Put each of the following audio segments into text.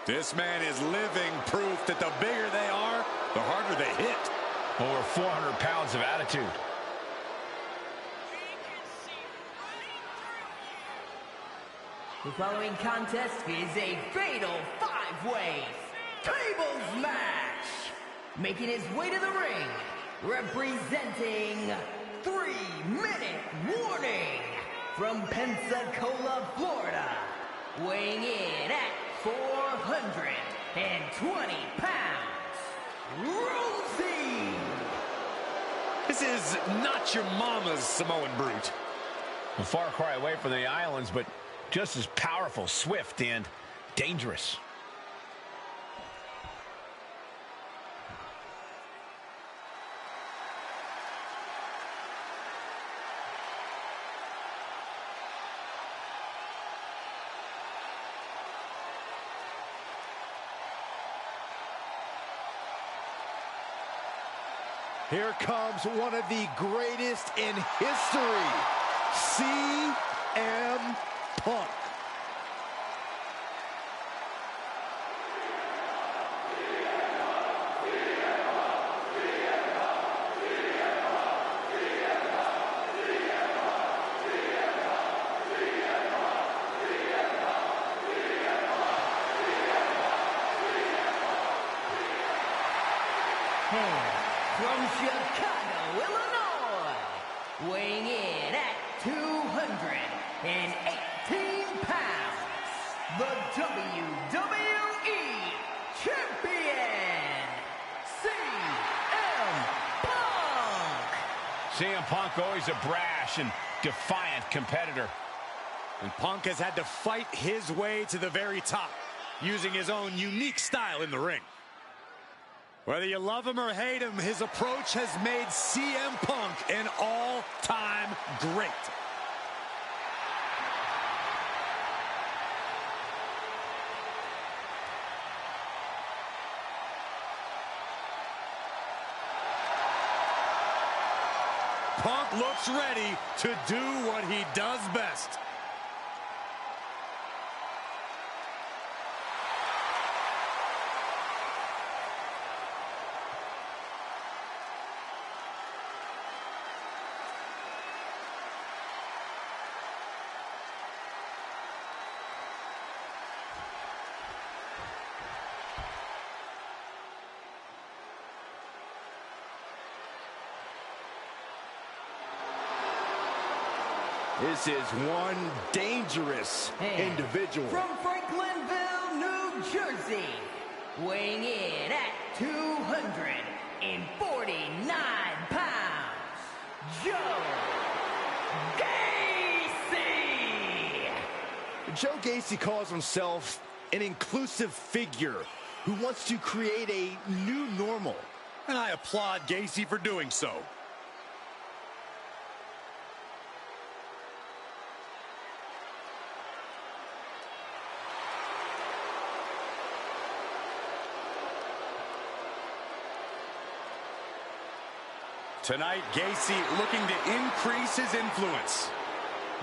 This man is living proof that the bigger they are, the harder they hit. Over 400 pounds of attitude. The following contest is a fatal 5-way tables match. Making his way to the ring, representing 3-minute warning from Pensacola, Florida, weighing in at 420 pounds, Rosie. This is not your mama's Samoan brute. A far cry away from the islands, but just as powerful, swift, and dangerous. Here comes one of the greatest in history, CM Punk. From Chicago, Illinois, weighing in at 218 pounds, the WWE Champion, CM Punk. CM Punk, always a brash and defiant competitor. And Punk has had to fight his way to the very top, using his own unique style in the ring. Whether you love him or hate him, his approach has made CM Punk an all-time great. Punk looks ready to do what he does best. This is one dangerous individual. From Franklinville, New Jersey, weighing in at 249 pounds, Joe Gacy. Joe Gacy calls himself an inclusive figure who wants to create a new normal. And I applaud Gacy for doing so. Tonight, Gacy looking to increase his influence.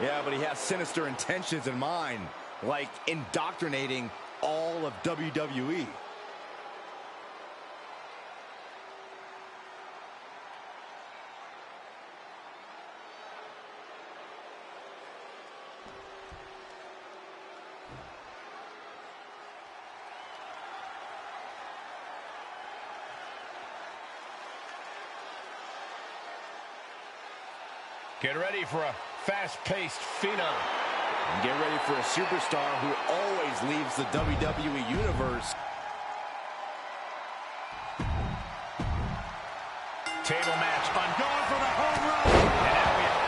Yeah, but he has sinister intentions in mind, like indoctrinating all of WWE. Get ready for a fast-paced phenom. And get ready for a superstar who always leaves the WWE Universe. Table match on. Going for the home run. And now we have...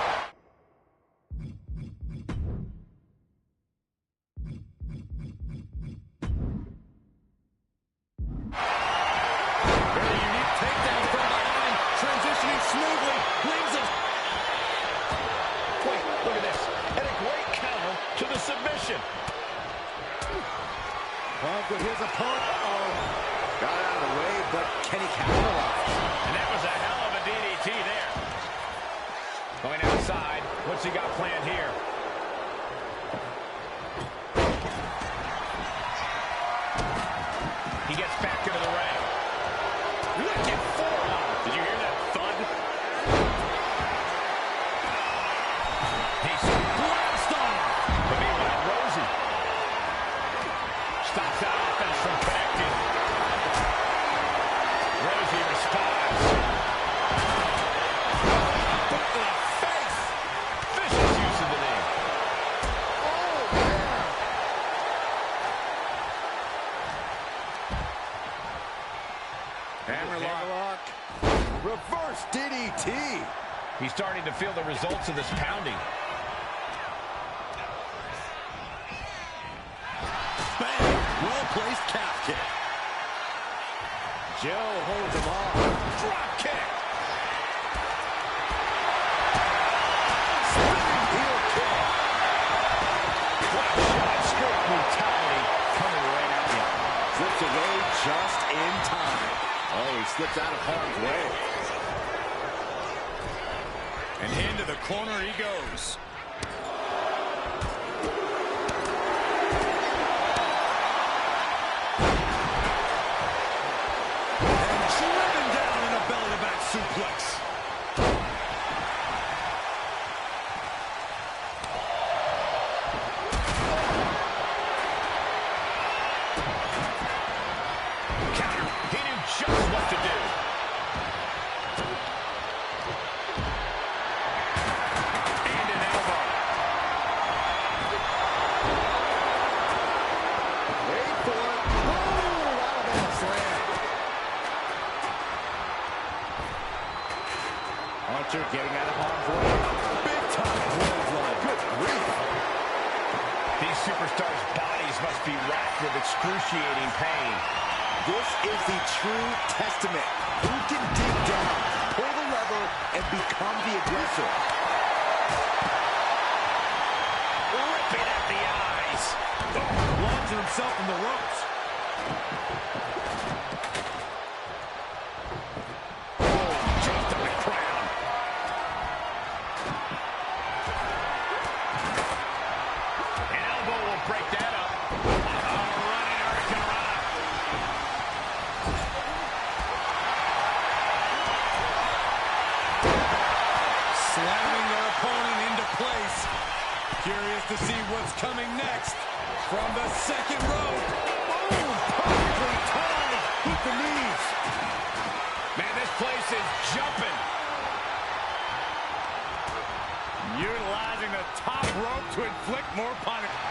Very unique takedown from behind. Transitioning smoothly. Leaves it. Wait, look at this. And a great counter to the submission. Punk with his opponent. Got out of the way, but can he capitalize? And that was a hell of a DDT there. Going outside. What's he got planned here? Reverse DDT. He's starting to feel the results of this pounding. Bang! Well-placed calf kick. Joe holds him off. Drop kick. Spinning heel kick. What a shot. Straight brutality coming right at you. Slips away just in time. Oh, he slips out of harm's way. And into the corner he goes. And driven down in a belly-to-back suplex. Counter. He knew just what to do. Getting out of harm's way. Big time clothesline. Good grief. These superstars' bodies must be racked with excruciating pain. This is the true testament. Who can dig down, pull the lever, and become the aggressor? Ripping at the eyes. Launching himself from the ropes. Curious to see what's coming next from the second rope. Boom! Perfectly timed with the knees. Man, this place is jumping. Utilizing the top rope to inflict more punishment.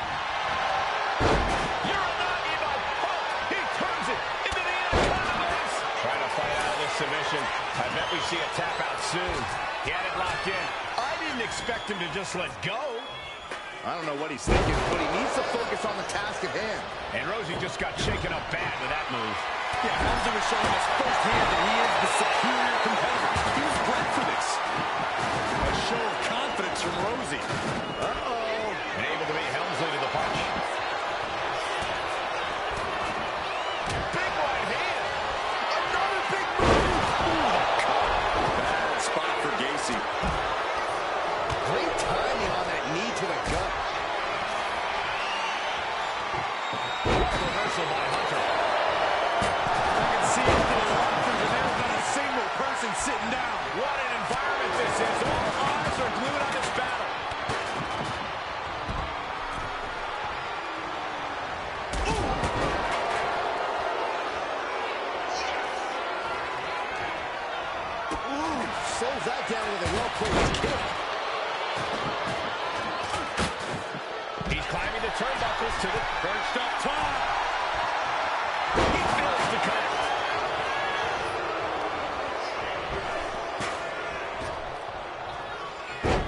You're not even hook. He turns it into the Anacondas. Trying to fight out of this submission. I bet we see a tap out soon. He had it locked in. I didn't expect him to just let go. I don't know what he's thinking, but he needs to focus on the task at hand. And Rosie just got shaken up bad with that move. Yeah, Hamza was showing us firsthand that he is the superior competitor. He was bred for this. A show of confidence from Rosie. Uh-oh. And able to beat Helmsley to the punch. Big right hand. Another big move. Ooh, bad spot for Gacy. Great timing on that knee to the gut. Reversal by Hunter. I can see it in the locker, but there's not a single person sitting down. What an environment this is. All eyes are glued on this battle. Ooh, slows that down with a well-placed kick. He's climbing the turnbuckles to the Perched up top. He fails to connect.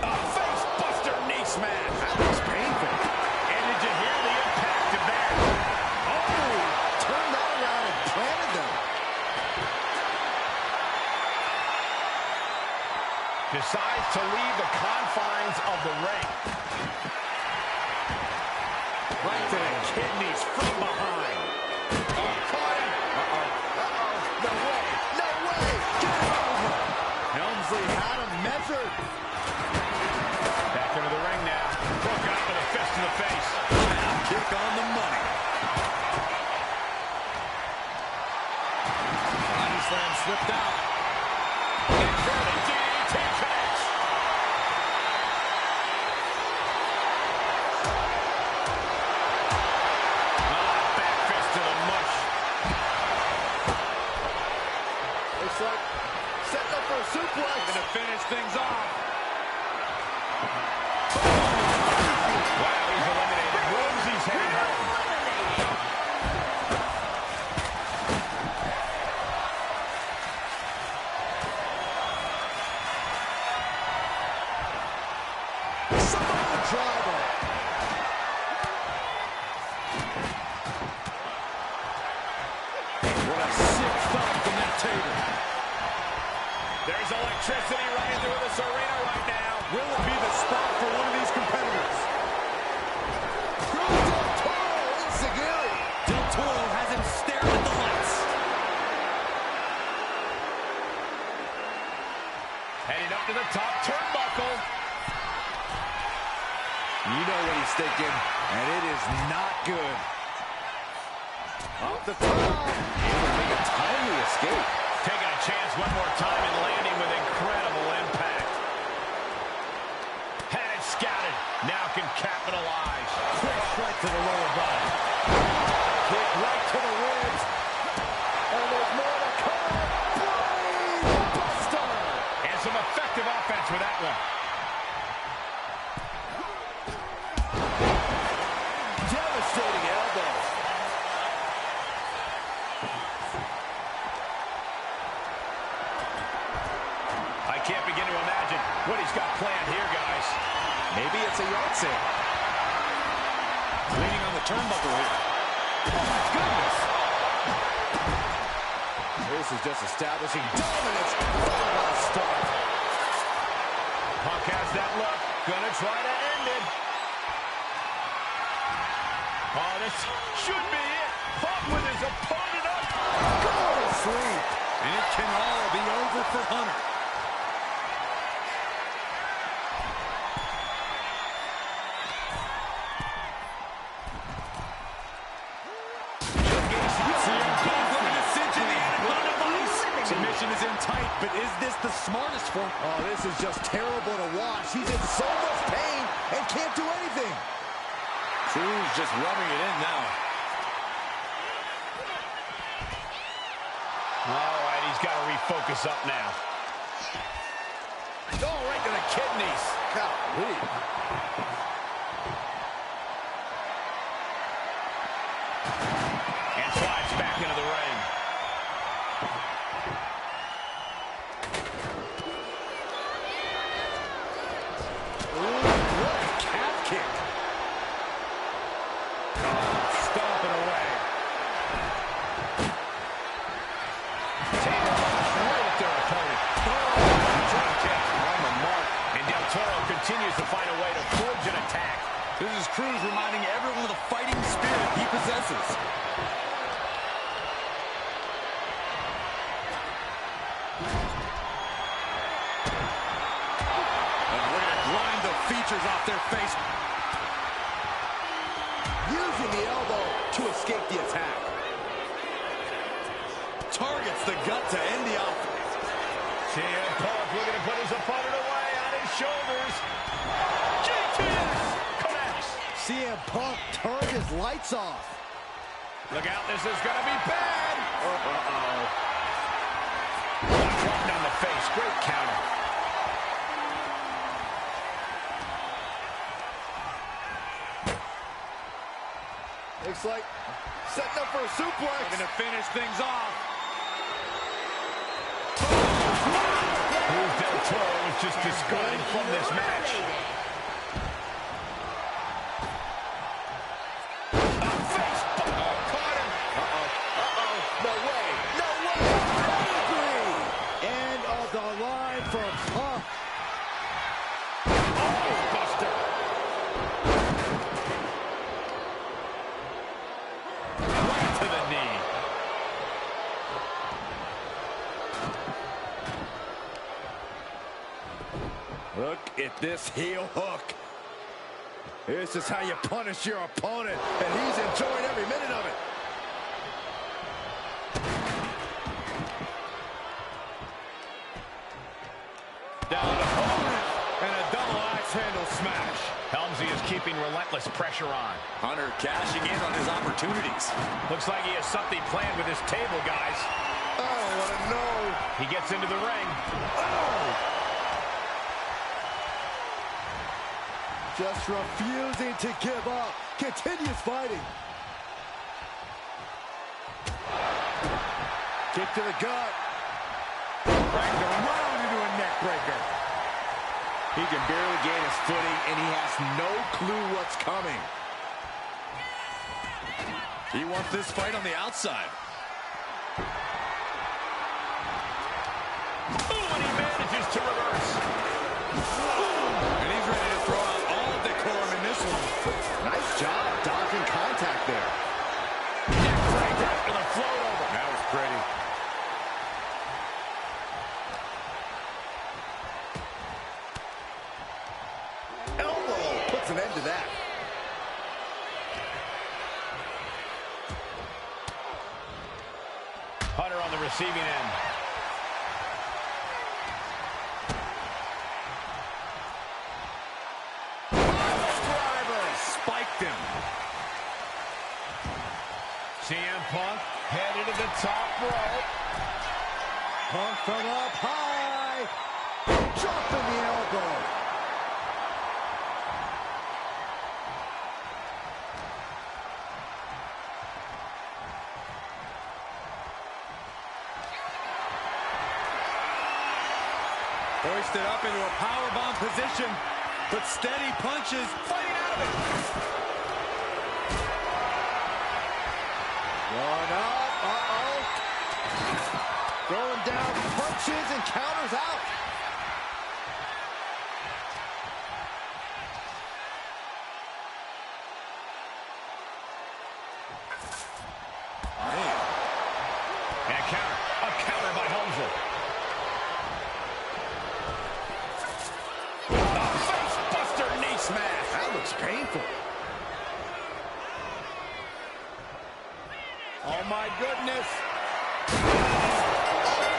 A face buster knee smash. That was painful. And did you hear the impact of that? Oh, turned that around and planted them. Decides to leave the confines of the ring. Right to the kidneys from behind. Oh, caught him. No way. No way. Get over. Helmsley had him measured. Back into the ring now. Broke out with a fist to the face. Kick on the money. Body slam slipped out. Incredible DDT connects. Back fist to the mush. Looks like setting up for a suplex. To finish things off. Wow, he's eliminated. Rosie's heading home. Samoan driver. What a sick thump from that table. There's electricity running through this arena right now. Will it be the spot for one of these competitors? Del Toro, Insiguri. Del Toro has him staring at the lights. Heading up to the top turnbuckle. You know what he's thinking, and it is not good. Off the top. Able to make a timely escape. Taking a chance one more time and landing with incredible impact. Had it scouted. Now can capitalize. Quick strike to the lower body. Kick right to the ribs. And there's more to come. Brain buster. And some effective offense with that one. Devastating elbow. I can't begin to imagine what he's got planned here, guys. Maybe it's a yard sale. Leaning on the turnbuckle here. Oh, my goodness. This is just establishing dominance. Followed by a start. Punk has that look. Gonna try to end it. Oh, this should be it. Punk with his opponent up. Go to sleep. And it can all be over for Hunter. Submission is in tight, but is this the smartest form? Oh, this is just terrible to watch. He's in so much pain and can't do anything. Cruz just rubbing it in now. All right, he's got to refocus up now. Oh, right to the kidneys. Golly. And slides back into the ring. Ooh, what a calf kick. Stomping away. Table right at their opponent. Drop kick on the mark. And Del Toro continues to find a way to forge an attack. This is Cruz reminding everyone of the fighting spirit he possesses. And we're going to grind the features off their face. Using the elbow to escape the attack. Targets the gut to end the offense. CM Punk looking to put his opponent away on his shoulders. JTS connects. CM Punk turned his lights off. Look out, this is going to be bad. Uh-oh. Dropped on the face. Great counter. Looks like setting up for a suplex. Going to finish things off. Cruz Del Toro was just discarded from this match. A face caught him. No way. No way. Pedigree. End of the line for Punk. Oh, buster. Right to the knee. Look at this heel hook. This is how you punish your opponent, and he's enjoying every minute of it. Down to opponent. And a double axe handle smash. Helmsy is keeping relentless pressure on. Hunter cashing in on his opportunities. Looks like he has something planned with his table, guys. Oh, what a no. He gets into the ring. Oh. Just refusing to give up. Continues fighting. Kick to the gut. Cranked around into a neck breaker. He can barely gain his footing, and he has no clue what's coming. He wants this fight on the outside. Ooh, and he manages to reverse. And he's ready to throw out all decorum in this one. Nice job dodging contact there. Neck break after the float over. That was pretty. Elbow puts an end to that. Hunter on the receiving end. Driver spiked him. CM Punk headed to the top rope. Punk from up high. Dropping the elbow. Hoisted up into a powerbomb position, but steady punches, fighting out of it. One up, throwing down punches and counters out. Man. And a counter by Helmsley. A face buster knee smash. That looks painful. Oh my goodness.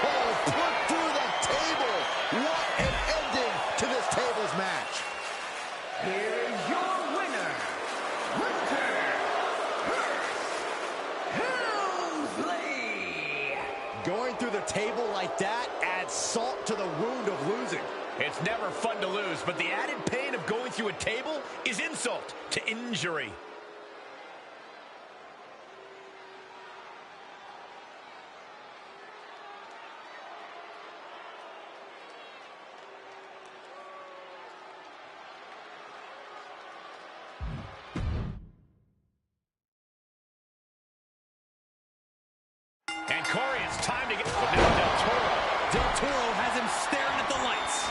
Oh, put through the table. What an ending to this tables match. Here is your winner, Hunter Helmsley. Going through the table like that adds salt to the wound of losing. It's never fun to lose, but the added pain of going through a table is insult to injury. And Corey, it's time to get... But now Del Toro. Del Toro has him staring at the lights.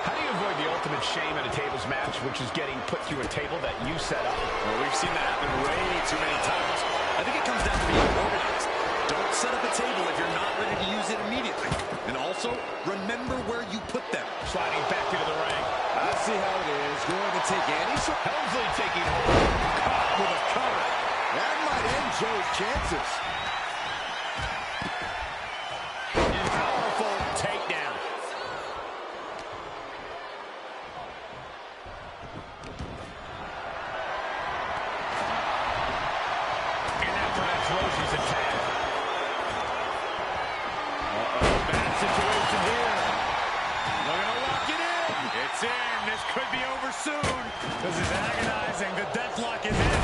How do you avoid the ultimate shame in a tables match, which is getting put through a table that you set up? Well, we've seen that happen way too many times. I think it comes down to being organized. Don't set up a table if you're not ready to use it immediately. And also, remember where you put them. Sliding back into the ring. I see how it is. Going to take any shot. Helmsley taking hold. Caught with a cover. That might end Joe's chances. Powerful takedown. And after that Rosie's attack. Bad situation here. Looking to lock it in. It's in. This could be over soon. This is agonizing. The deathlock is in.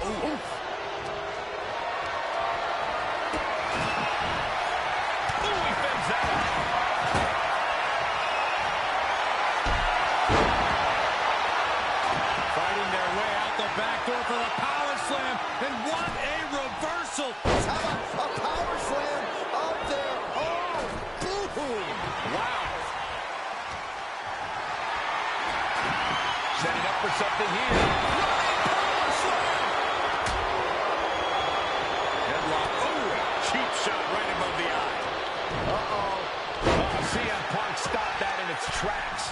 Ooh. He fends that out. Fighting their way out the back door for the power slam. And what a reversal. How about a power slam up there? Oh, boom. Wow. Setting up for something here. Power slam. Headlock. Oh, cheap shot right above the eye. Uh-oh. CM Punk stopped that in its tracks.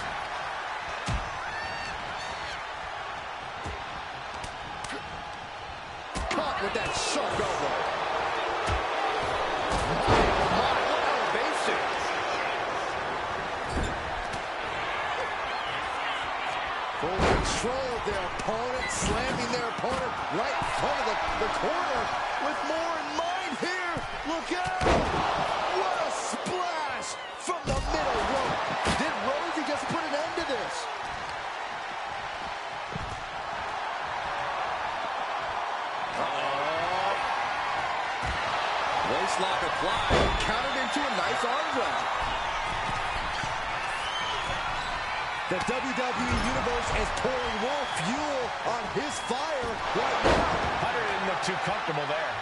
Caught with that sharp elbow. My, oh my, what elevation. Full control of their opponent, slamming their opponent right in front of the corner with more in mind here. Look out! What a splash from the middle rope. Did Rosie just put an end to this? Waist lock applied, countered into a nice arm drag. The WWE Universe is pouring more fuel on his fire right now. Hunter didn't look too comfortable there.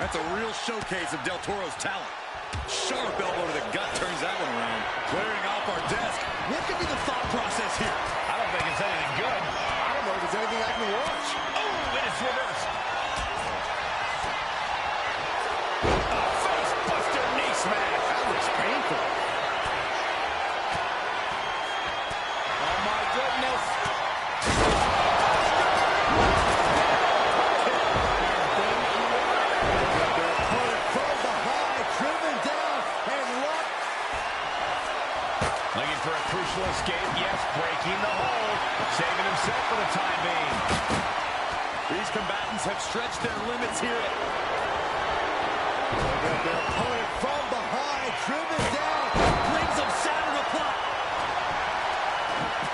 That's a real showcase of Del Toro's talent. Sharp elbow to the gut turns that one around. Clearing off our desk. What could be the thought process here? I don't think it's anything good. I don't know if there's anything I can watch. Oh, and it's reversed. A face buster knee smash. That looks painful. Oh my goodness. Their opponent from behind, driven down and locked. Looking for a crucial escape. Yes, breaking the hold. Saving himself for the time being. These combatants have stretched their limits here. Their opponent from behind, driven down, brings him center to plot.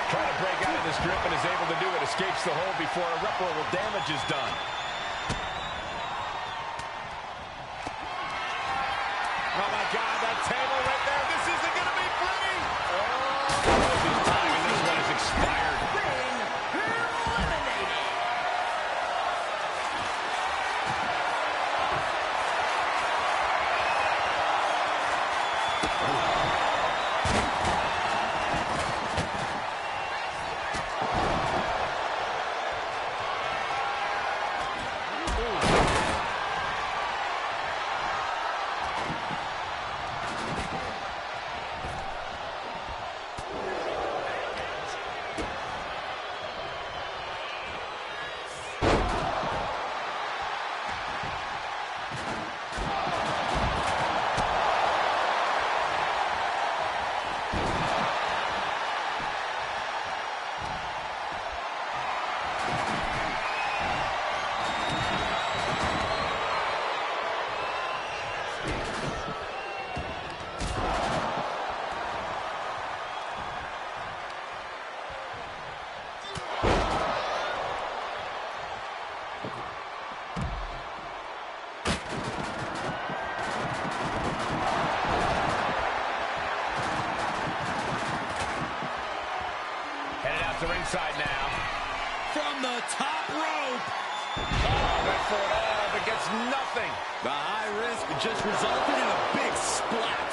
Trying to break out of this grip and is able to do it. Escapes the hold before irreparable damage is done. Oh my God, that table right there. This isn't going to be pretty. His time in this one has expired. Been eliminated. Headed out to ringside now. From the top rope. Oh, went for it all, but gets nothing. The high risk just resulted in a big splat.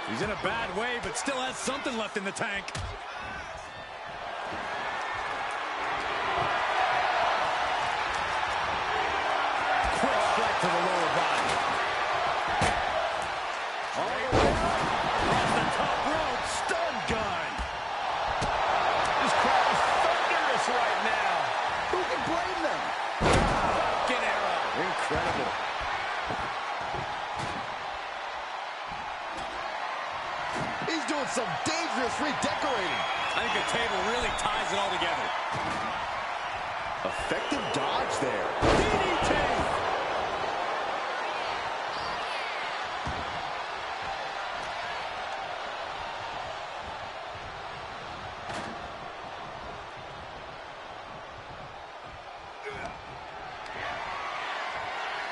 He's in a bad way, but still has something left in the tank. Quick strike to the lower body. All the way up. Across the top rope. Stun gun. This crowd is thunderous right now. Who can blame them? Get arrow. Incredible. He's doing some dangerous redecorating. I think the table really ties it all together. Effective dodge there. DDT!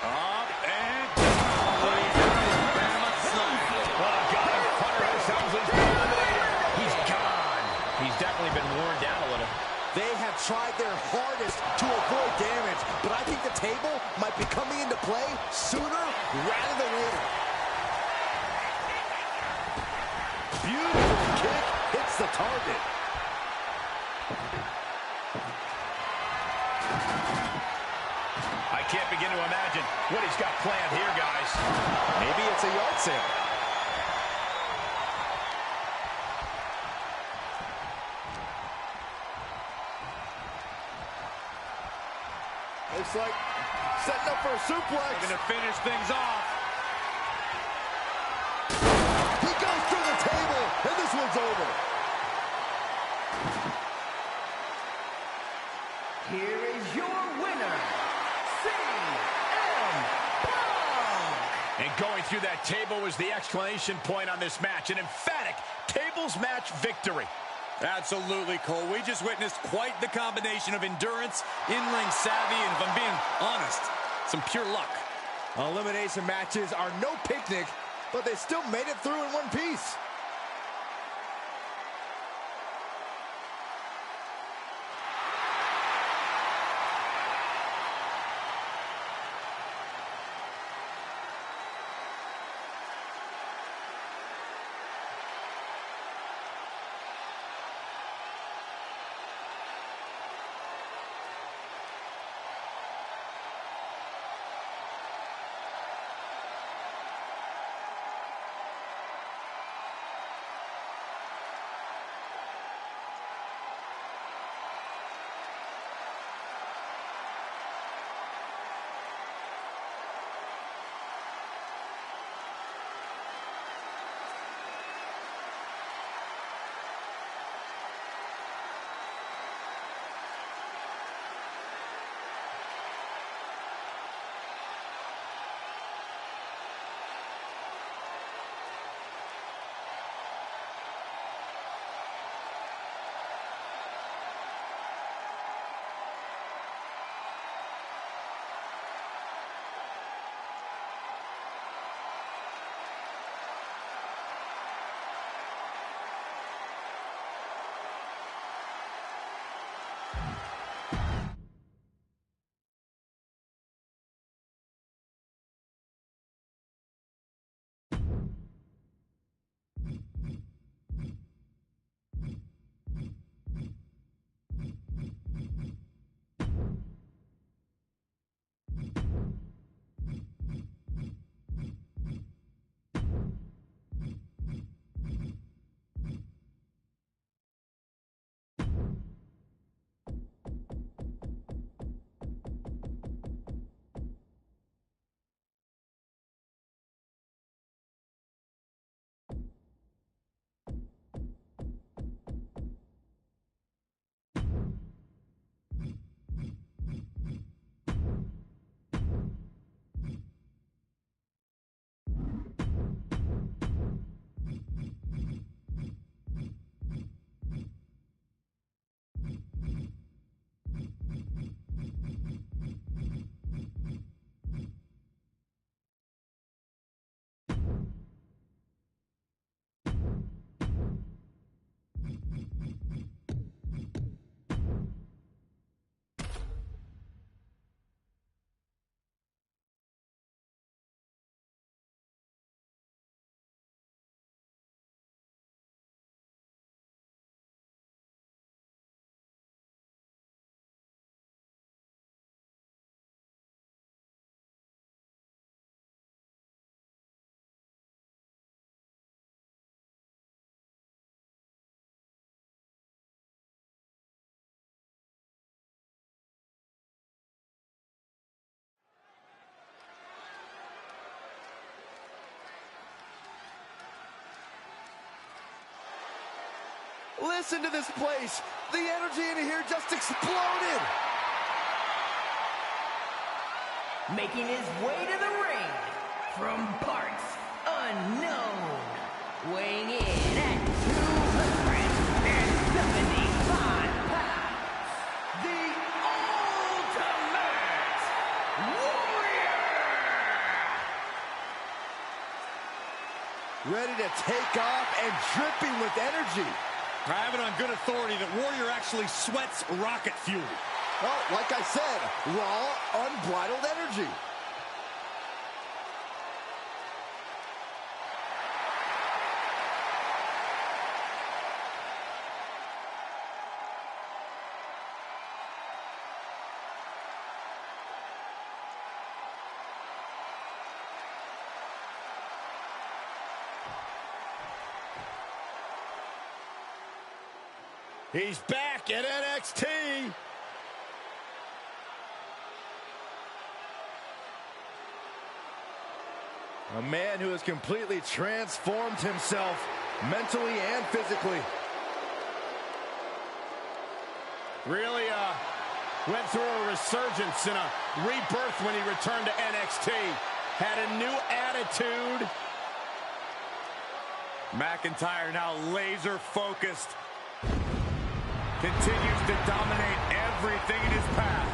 Up and down. Oh, got him. Hunter S. Helmsley's been eliminated. He's gone. He's definitely been worn down a little. They have tried their hardest to avoid damage, but I think the table might be coming into play sooner rather than later. Beautiful kick hits the target. I can't begin to imagine what he's got planned here, guys. Maybe it's a yard sale. Looks like setting up for a suplex. Going to finish things off. He goes through the table, and this one's over. Here is your winner, CM Punk. And going through that table was the exclamation point on this match. An emphatic tables match victory. Absolutely, Cole. We just witnessed quite the combination of endurance, in-ring savvy, and if I'm being honest, some pure luck. Elimination matches are no picnic, but they still made it through in one piece. Listen to this place. The energy in here just exploded. Making his way to the ring from parts unknown, weighing in at 275 pounds, the Ultimate Warrior! Ready to take off and dripping with energy. I have it on good authority that Warrior actually sweats rocket fuel. Well, like I said, raw, unbridled energy. He's back at NXT. A man who has completely transformed himself mentally and physically. Really went through a resurgence and a rebirth when he returned to NXT. Had a new attitude. McIntyre now laser focused. Continues to dominate everything in his path.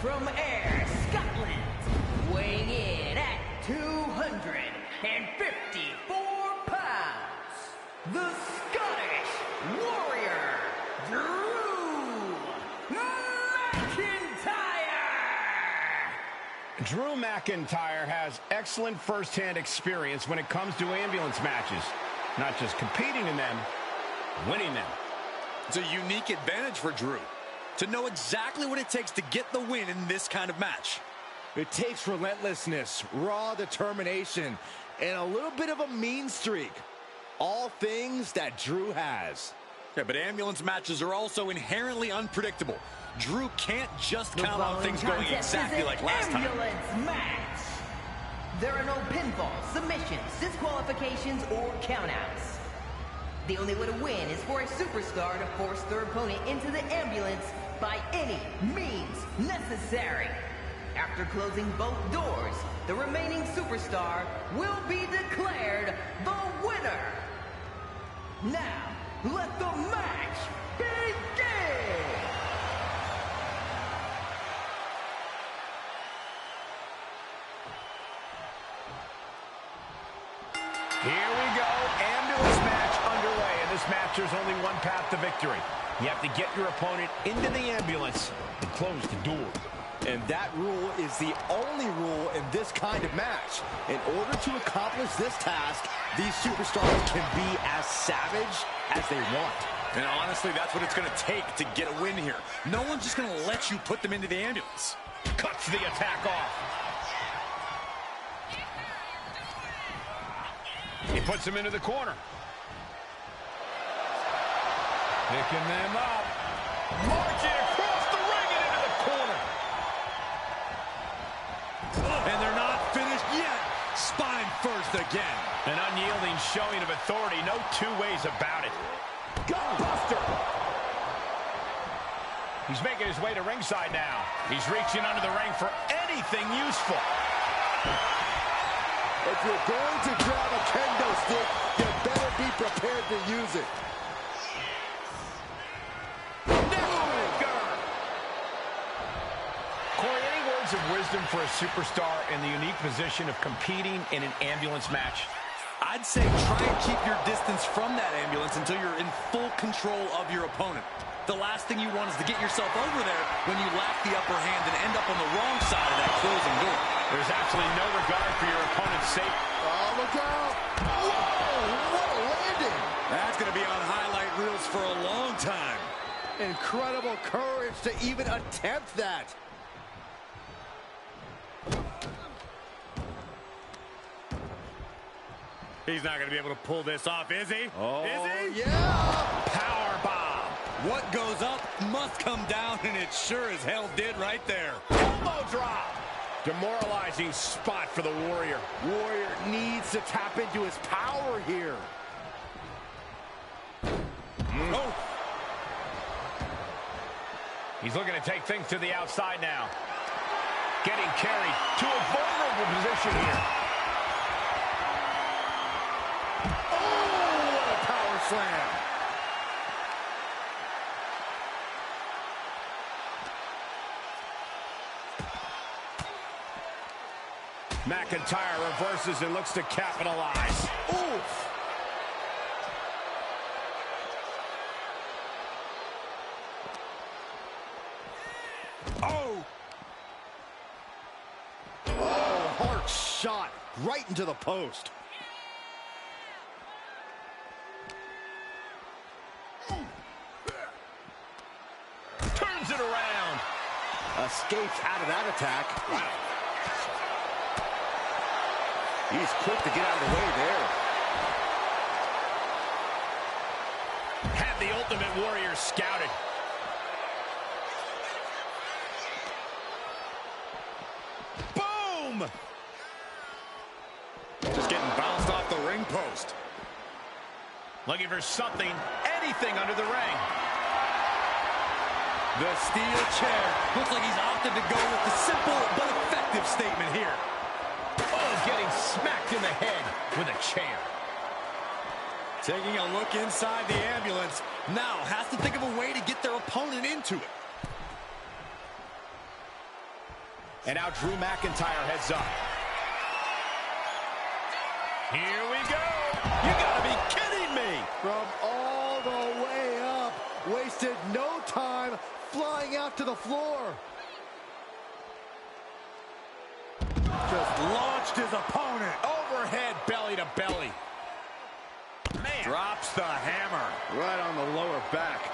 from Ayr, Scotland, weighing in at 254 pounds, the Scottish Warrior, Drew McIntyre! Drew McIntyre has excellent first-hand experience when it comes to ambulance matches. Not just competing in them, winning them. It's a unique advantage for Drew to know exactly what it takes to get the win in this kind of match. It takes relentlessness, raw determination, and a little bit of a mean streak. All things that Drew has. Yeah, but ambulance matches are also inherently unpredictable. Drew can't just count on things going exactly like last time. Ambulance match. There are no pinfalls, submissions, disqualifications, or countouts. The only way to win is for a superstar to force their opponent into the ambulance by any means necessary. After closing both doors, the remaining superstar will be declared the winner. Now, let the match begin! Here we go, ambulance match underway. In this match, there's only one path to victory. You have to get your opponent into the ambulance and close the door. And that rule is the only rule in this kind of match. In order to accomplish this task, these superstars can be as savage as they want. And honestly, that's what it's going to take to get a win here. No one's just going to let you put them into the ambulance. Cuts the attack off. He puts him into the corner. Picking them up. Marching across the ring and into the corner. And they're not finished yet. Spine first again. An unyielding showing of authority. No two ways about it. Gutbuster. He's making his way to ringside now. He's reaching under the ring for anything useful. If you're going to grab a kendo stick, you better be prepared to use it. Corey, any words of wisdom for a superstar in the unique position of competing in an ambulance match? I'd say try and keep your distance from that ambulance until you're in full control of your opponent. The last thing you want is to get yourself over there when you lack the upper hand and end up on the wrong side of that closing door. There's absolutely no regard for your opponent's safety. Oh, look out! Whoa, what a landing! That's going to be on highlight reels for a long time. Incredible courage to even attempt that. He's not going to be able to pull this off, is he? Oh, is he? Yeah! Power bomb. What goes up must come down, and it sure as hell did right there. Elbow drop. Demoralizing spot for the Warrior. Warrior needs to tap into his power here. Oh. He's looking to take things to the outside now. Getting carried to a vulnerable position here. Oh, what a power slam. McIntyre reverses and looks to capitalize. Oof. Oh. Oh, hard shot right into the post. Turns it around. Escapes out of that attack. Wow. He's quick to get out of the way there. Had the Ultimate Warrior scouted. Boom! Just getting bounced off the ring post. Looking for something, anything under the ring. The steel chair. Looks like he's opted to go with the simple but effective statement here. Oh, getting smacked in the head with a chair. Taking a look inside the ambulance. Now has to think of a way to get their opponent into it. And now Drew McIntyre heads up. Here we go. You gotta be kidding me. From all the way up, wasted no time flying out to the floor. Just launched his opponent. Overhead, belly to belly. Man. Drops the hammer. Right on the lower back.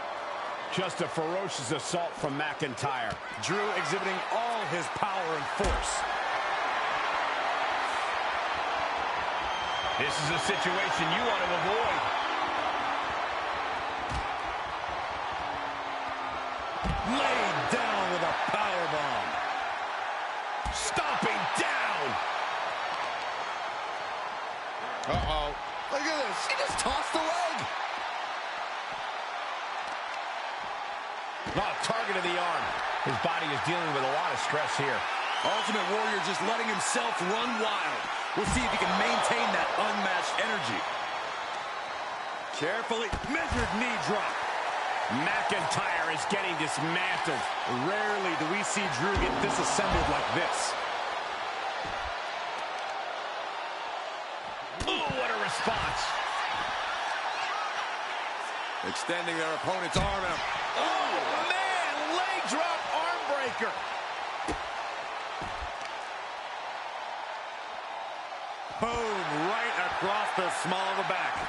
Just a ferocious assault from McIntyre. Drew exhibiting all his power and force. This is a situation you want to avoid. Laid down with a powerbomb. Stomping down. Uh-oh. Look at this. He just tossed the leg. Not target of the arm. His body is dealing with a lot of stress here. Ultimate Warrior just letting himself run wild. We'll see if he can maintain that unmatched energy. Carefully measured knee drop. McIntyre is getting dismantled. Rarely do we see Drew get disassembled like this. Oh, what a response. Extending their opponent's arm out. Oh, man, leg drop arm breaker. Boom, right across the small of the back.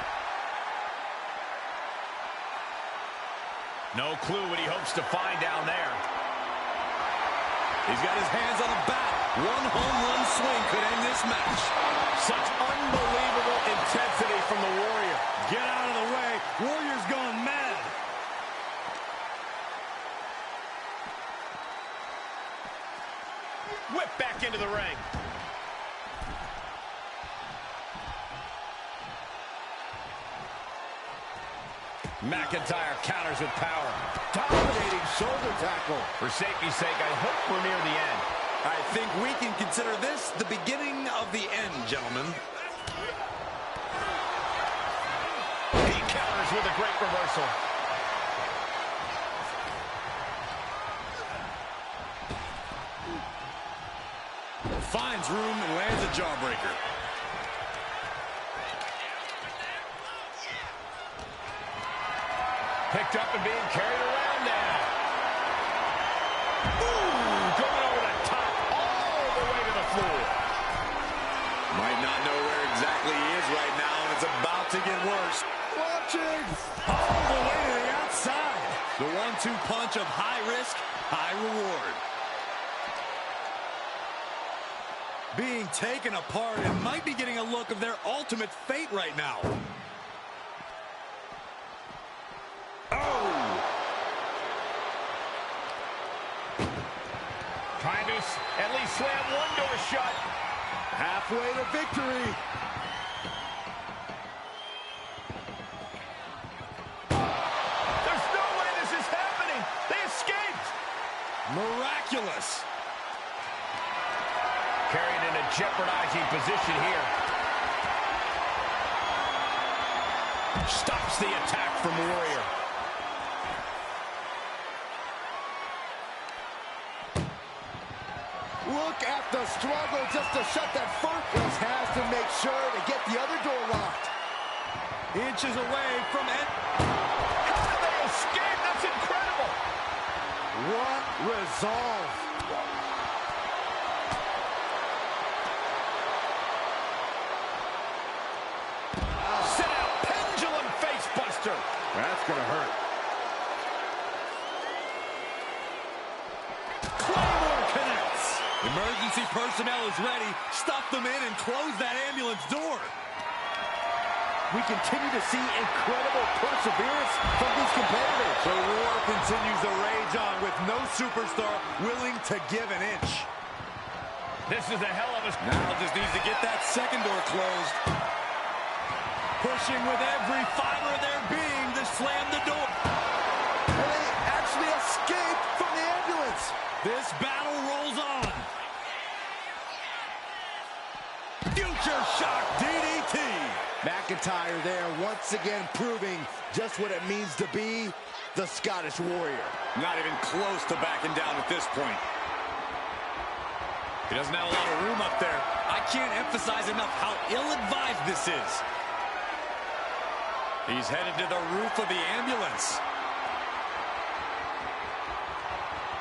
No clue what he hopes to find down there. He's got his hands on the bat. One home run swing could end this match. Such unbelievable intensity from the Warrior. Get out of the way. Warrior's gone mad. Whip back into the ring. McIntyre counters with power. Dominating shoulder tackle. For safety's sake, I hope we're near the end. I think we can consider this the beginning of the end, gentlemen. He counters with a great reversal. Finds room and lands a jawbreaker. Picked up and being carried around now. Ooh, going over the top, all the way to the floor. Might not know where exactly he is right now, and it's about to get worse. Watching. All the way to the outside. The 1-2 punch of high risk, high reward. Being taken apart and might be getting a look of their ultimate fate right now. Trying to at least slam one door shut. Halfway to victory. There's no way this is happening. They escaped. Miraculous. Carried in a jeopardizing position here. Stops the attack from Warrior. Look at the struggle just to shut that front. Just has to make sure to get the other door locked. Inches away from it. How did they escape? That's incredible. What resolve. Sit out pendulum face buster. That's going to hurt. Claymore connects. Emergency personnel is ready. Stuff them in and close that ambulance door. We continue to see incredible perseverance from these competitors. The war continues to rage on with no superstar willing to give an inch. This is a hell of a... Now just needs to get that second door closed. Pushing with every fiber of their being to slam the door. And they actually escaped from the ambulance. This battle rolls on. Future shock DDT. McIntyre there once again proving just what it means to be the Scottish Warrior. Not even close to backing down at this point. He doesn't have a lot of room up there. I can't emphasize enough how ill-advised this is. He's headed to the roof of the ambulance.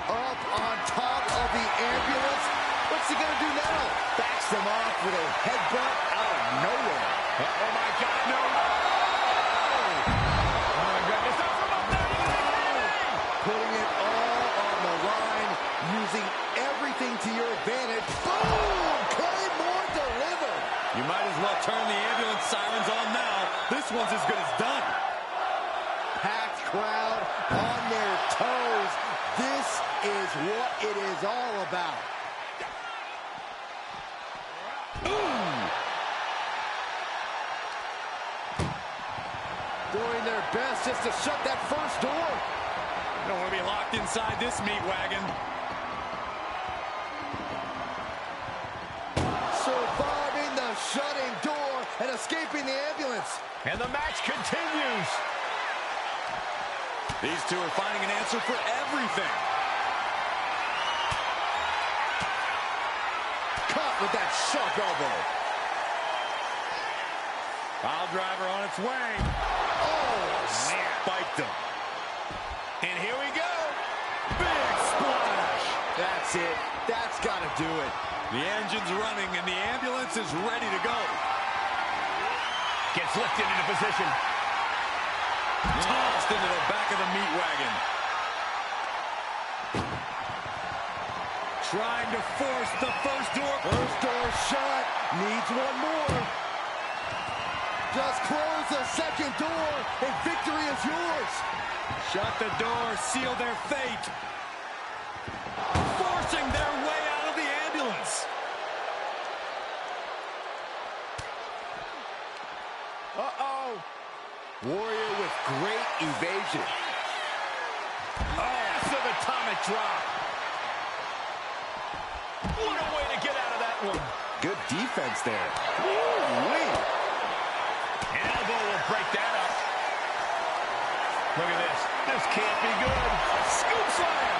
Up on top of the ambulance. What's he gonna do now? Backs them off with a headbutt out of nowhere. Oh my God, no! Oh my goodness, not from up there! Putting it all on the line, using everything to your advantage. Boom! Claymore delivered. You might as well turn the ambulance sirens on now. This one's as good as done. Packed crowd on their toes. This is what it is all about. Doing their best just to shut that first door. Don't want to be locked inside this meat wagon. Surviving the shutting door and escaping the ambulance. And the match continues. These two are finding an answer for everything. Caught with that sharp elbow. Pile driver on its way. Oh, man. Spiked him. And here we go. Big splash. That's it. That's got to do it. The engine's running and the ambulance is ready to go. Gets lifted into position. Tossed into the back of the meat wagon. Trying to force the first door. First door shut. Needs one more. Just close the second door and victory is yours. Shut the door, seal their fate. Forcing their way out of the ambulance. Uh-oh. Warrior with great evasion. Massive atomic drop. What a way to get out of that one. Good defense there. Woo-wee. An elbow will break that up. Look at this. This can't be good. Scoop slam.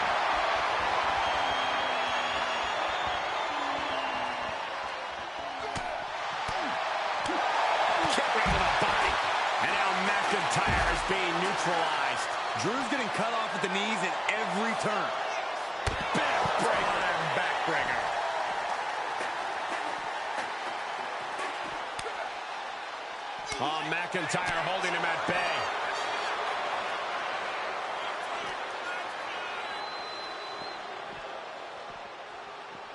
Kick right to the body. And now McIntyre is being neutralized. Drew's getting cut off at the knees at every turn. Backbreaker. Backbreaker. Oh, McIntyre holding him at bay.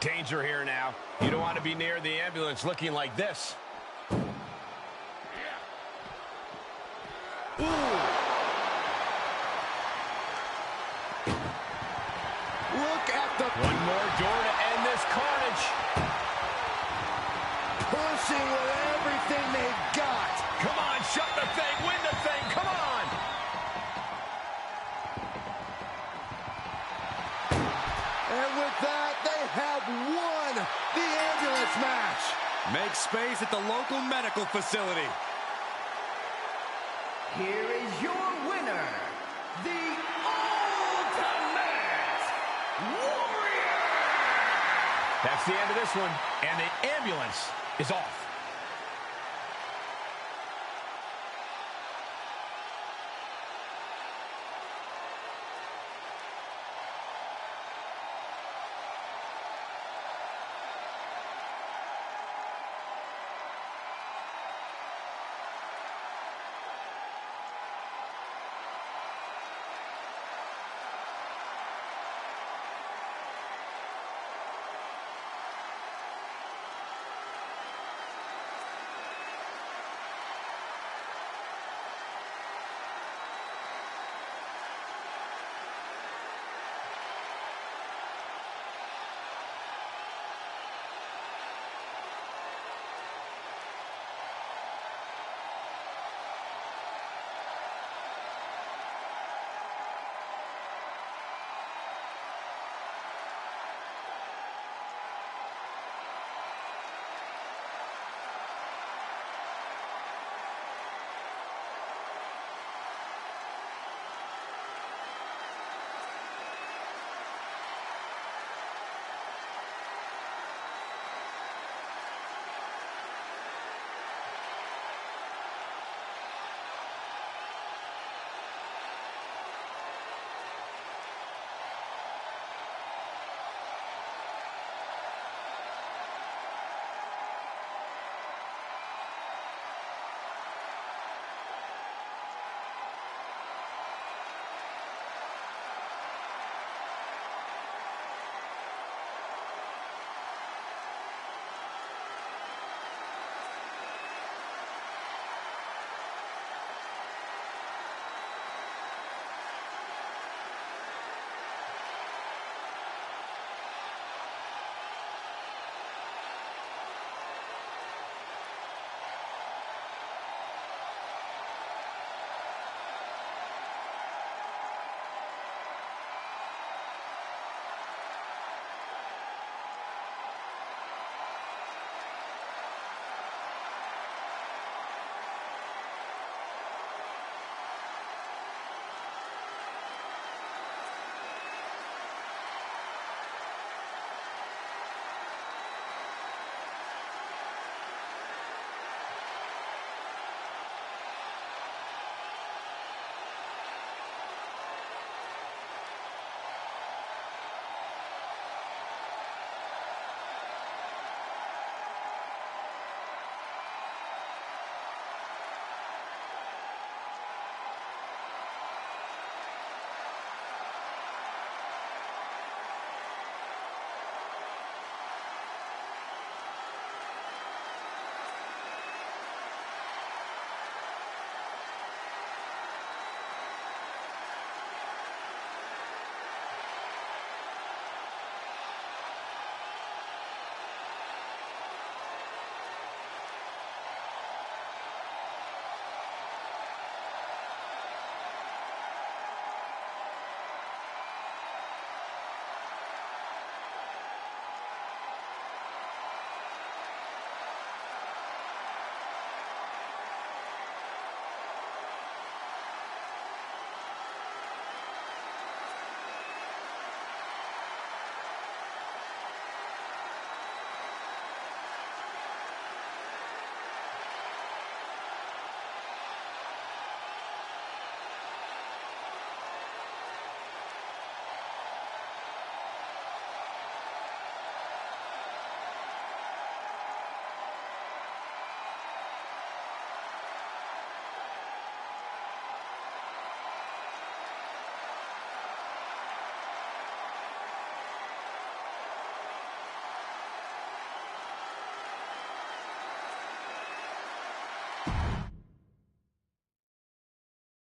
Danger here now. You don't want to be near the ambulance looking like this. Ooh. Look at the... One more door to end this carnage. Pushing with everything they've got. Come on, shut the thing, win the thing, come on! And with that, they have won the ambulance match. Make space at the local medical facility. Here is your winner, the Ultimate Warrior! That's the end of this one, and the ambulance is off.